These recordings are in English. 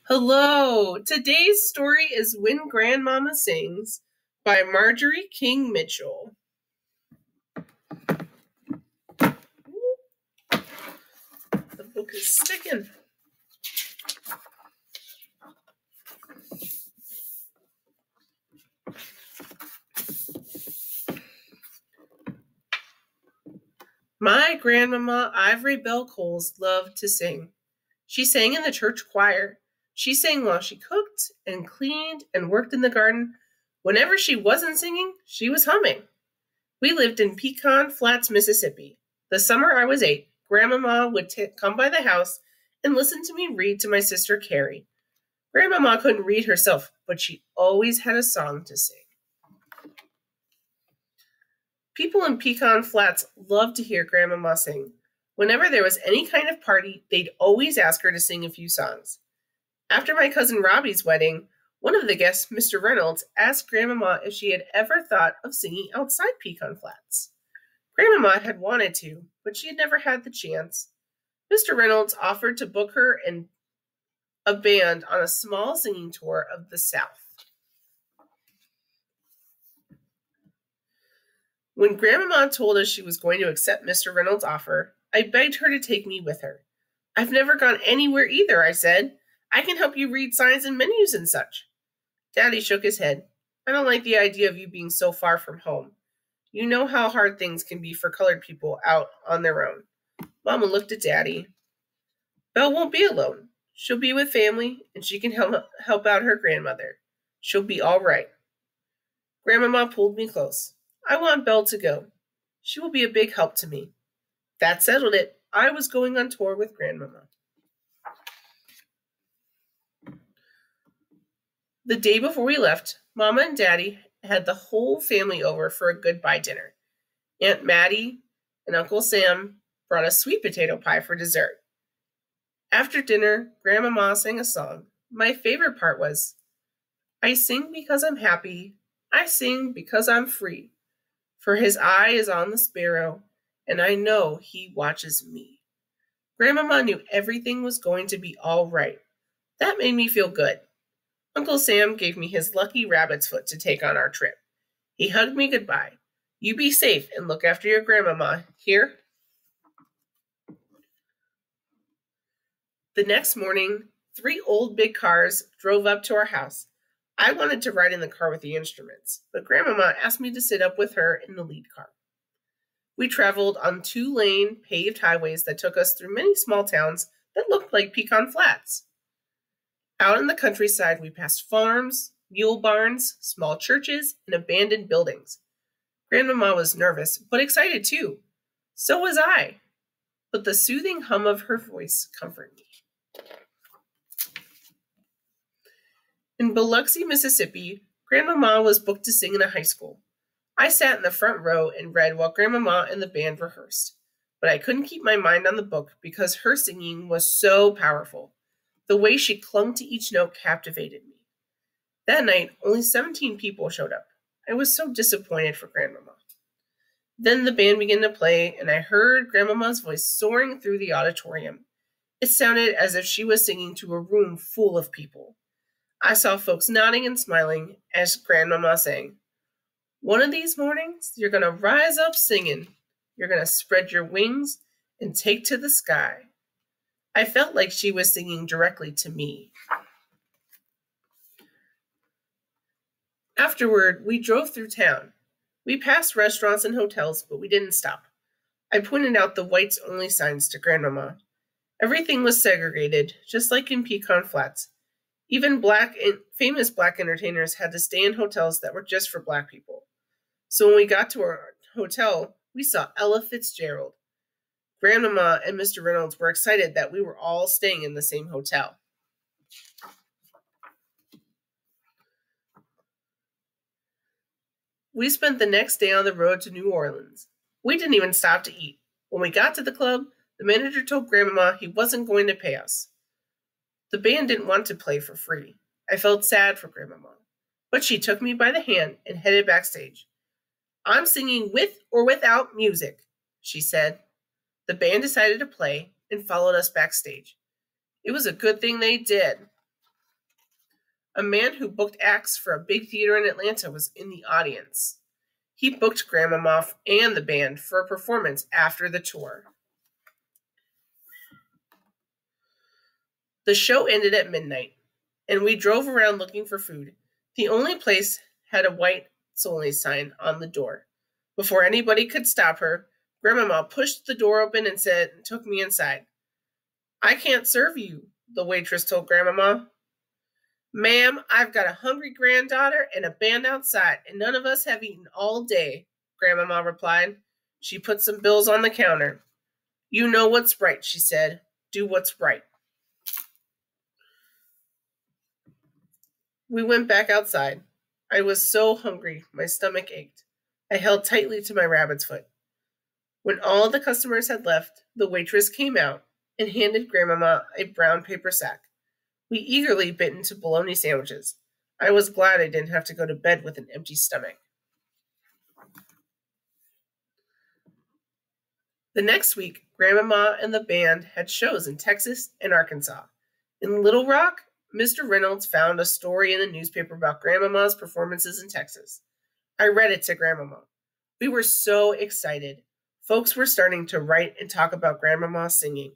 Hello! Today's story is When Grandmama Sings by Margaree King Mitchell. The book is sticking. My grandmama, Ivory Bell Coles, loved to sing. She sang in the church choir. She sang while she cooked and cleaned and worked in the garden. Whenever she wasn't singing, she was humming. We lived in Pecan Flats, Mississippi. The summer I was 8, Grandmama would come by the house and listen to me read to my sister Carrie. Grandmama couldn't read herself, but she always had a song to sing. People in Pecan Flats loved to hear Grandmama sing. Whenever there was any kind of party, they'd always ask her to sing a few songs. After my cousin Robbie's wedding, one of the guests, Mr. Reynolds, asked Grandmama if she had ever thought of singing outside Pecan Flats. Grandmama had wanted to, but she had never had the chance. Mr. Reynolds offered to book her and a band on a small singing tour of the South. When Grandmama told us she was going to accept Mr. Reynolds' offer, I begged her to take me with her. I've never gone anywhere either, I said. I can help you read signs and menus and such. Daddy shook his head. I don't like the idea of you being so far from home. You know how hard things can be for colored people out on their own. Mama looked at Daddy. Belle won't be alone. She'll be with family, and she can help out her grandmother. She'll be all right. Grandmama pulled me close. I want Belle to go. She will be a big help to me. That settled it. I was going on tour with Grandmama. The day before we left, Mama and Daddy had the whole family over for a goodbye dinner. Aunt Mattie and Uncle Sam brought a sweet potato pie for dessert. After dinner, Grandmama sang a song. My favorite part was, I sing because I'm happy. I sing because I'm free. For his eye is on the sparrow, and I know he watches me. Grandmama knew everything was going to be all right. That made me feel good. Uncle Sam gave me his lucky rabbit's foot to take on our trip. He hugged me goodbye. You be safe and look after your grandmama. Here? The next morning, 3 old big cars drove up to our house. I wanted to ride in the car with the instruments, but Grandmama asked me to sit up with her in the lead car. We traveled on 2-lane paved highways that took us through many small towns that looked like Pecan Flats. Out in the countryside, we passed farms, mule barns, small churches, and abandoned buildings. Grandmama was nervous, but excited too. So was I. But the soothing hum of her voice comforted me. In Biloxi, Mississippi, Grandmama was booked to sing in a high school. I sat in the front row and read while Grandmama and the band rehearsed. But I couldn't keep my mind on the book because her singing was so powerful. The way she clung to each note captivated me. That night, only 17 people showed up. I was so disappointed for Grandmama. Then the band began to play, and I heard Grandmama's voice soaring through the auditorium. It sounded as if she was singing to a room full of people. I saw folks nodding and smiling as Grandmama sang. One of these mornings, you're going to rise up singing. You're going to spread your wings and take to the sky. I felt like she was singing directly to me. Afterward, we drove through town. We passed restaurants and hotels, but we didn't stop. I pointed out the whites-only signs to Grandmama. Everything was segregated, just like in Pecan Flats. Even famous black entertainers had to stay in hotels that were just for black people. So when we got to our hotel, we saw Ella Fitzgerald. Grandmama and Mr. Reynolds were excited that we were all staying in the same hotel. We spent the next day on the road to New Orleans. We didn't even stop to eat. When we got to the club, the manager told Grandmama he wasn't going to pay us. The band didn't want to play for free. I felt sad for Grandmama, but she took me by the hand and headed backstage. I'm singing with or without music, she said. The band decided to play and followed us backstage. It was a good thing they did. A man who booked acts for a big theater in Atlanta was in the audience. He booked Grandmama and the band for a performance after the tour. The show ended at midnight, and we drove around looking for food. The only place had a white only sign on the door. Before anybody could stop her, Grandmama pushed the door open and took me inside. I can't serve you, the waitress told Grandmama. Ma'am, I've got a hungry granddaughter and a band outside, and none of us have eaten all day, Grandmama replied. She put some bills on the counter. You know what's right, she said. Do what's right. We went back outside. I was so hungry, my stomach ached. I held tightly to my rabbit's foot. When all the customers had left, the waitress came out and handed Grandmama a brown paper sack. We eagerly bit into bologna sandwiches. I was glad I didn't have to go to bed with an empty stomach. The next week, Grandmama and the band had shows in Texas and Arkansas. In Little Rock, Mr. Reynolds found a story in the newspaper about Grandmama's performances in Texas. I read it to Grandmama. We were so excited. Folks were starting to write and talk about Grandmama singing.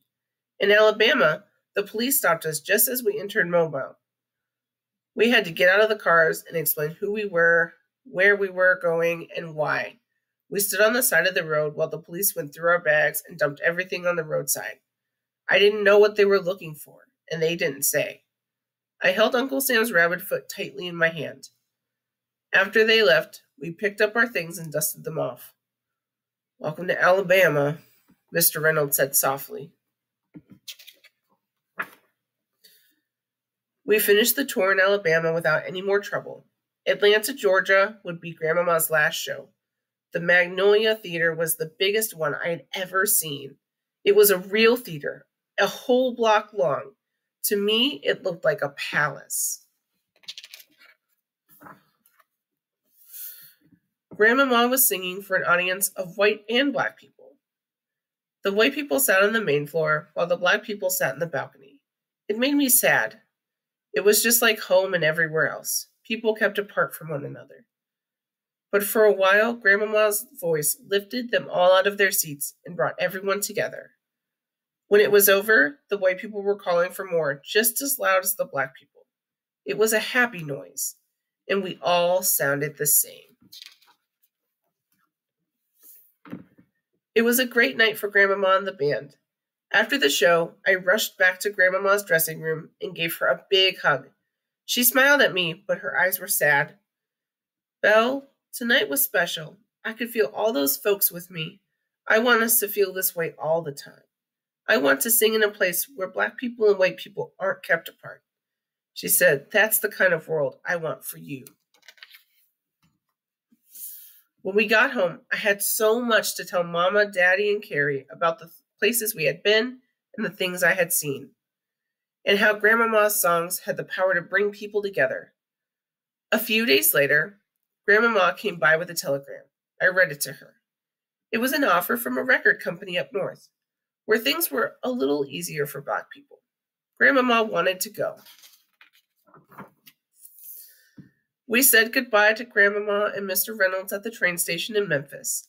In Alabama, the police stopped us just as we entered Mobile. We had to get out of the cars and explain who we were, where we were going, and why. We stood on the side of the road while the police went through our bags and dumped everything on the roadside. I didn't know what they were looking for, and they didn't say. I held Uncle Sam's rabbit foot tightly in my hand. After they left, we picked up our things and dusted them off. Welcome to Alabama, Mr. Reynolds said softly. We finished the tour in Alabama without any more trouble. Atlanta, Georgia would be Grandmama's last show. The Magnolia Theater was the biggest one I had ever seen. It was a real theater, a whole block long. To me, it looked like a palace. Grandmama was singing for an audience of white and black people. The white people sat on the main floor, while the black people sat in the balcony. It made me sad. It was just like home and everywhere else. People kept apart from one another. But for a while, Grandmama's voice lifted them all out of their seats and brought everyone together. When it was over, the white people were calling for more, just as loud as the black people. It was a happy noise, and we all sounded the same. It was a great night for Grandmama and the band. After the show, I rushed back to Grandmama's dressing room and gave her a big hug. She smiled at me, but her eyes were sad. Belle, tonight was special. I could feel all those folks with me. I want us to feel this way all the time. I want to sing in a place where black people and white people aren't kept apart. She said, that's the kind of world I want for you. When we got home, I had so much to tell Mama, Daddy, and Carrie about the places we had been and the things I had seen, and how Grandmama's songs had the power to bring people together. A few days later, Grandmama came by with a telegram. I read it to her. It was an offer from a record company up north, where things were a little easier for black people. Grandmama wanted to go. We said goodbye to Grandmama and Mr. Reynolds at the train station in Memphis.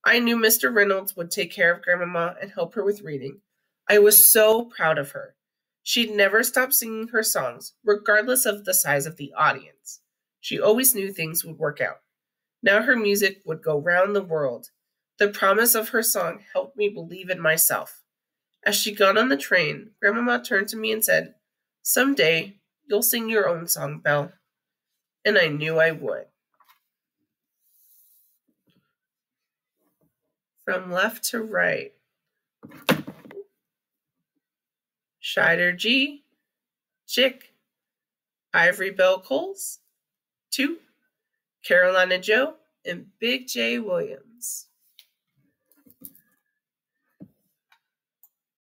I knew Mr. Reynolds would take care of Grandmama and help her with reading. I was so proud of her. She'd never stop singing her songs, regardless of the size of the audience. She always knew things would work out. Now her music would go round the world. The promise of her song helped me believe in myself. As she got on the train, Grandmama turned to me and said, someday you'll sing your own song, Belle. And I knew I would. From left to right. Scheider G, Chick, Ivory Bell Coles, 2, Carolina Joe, and Big J Williams.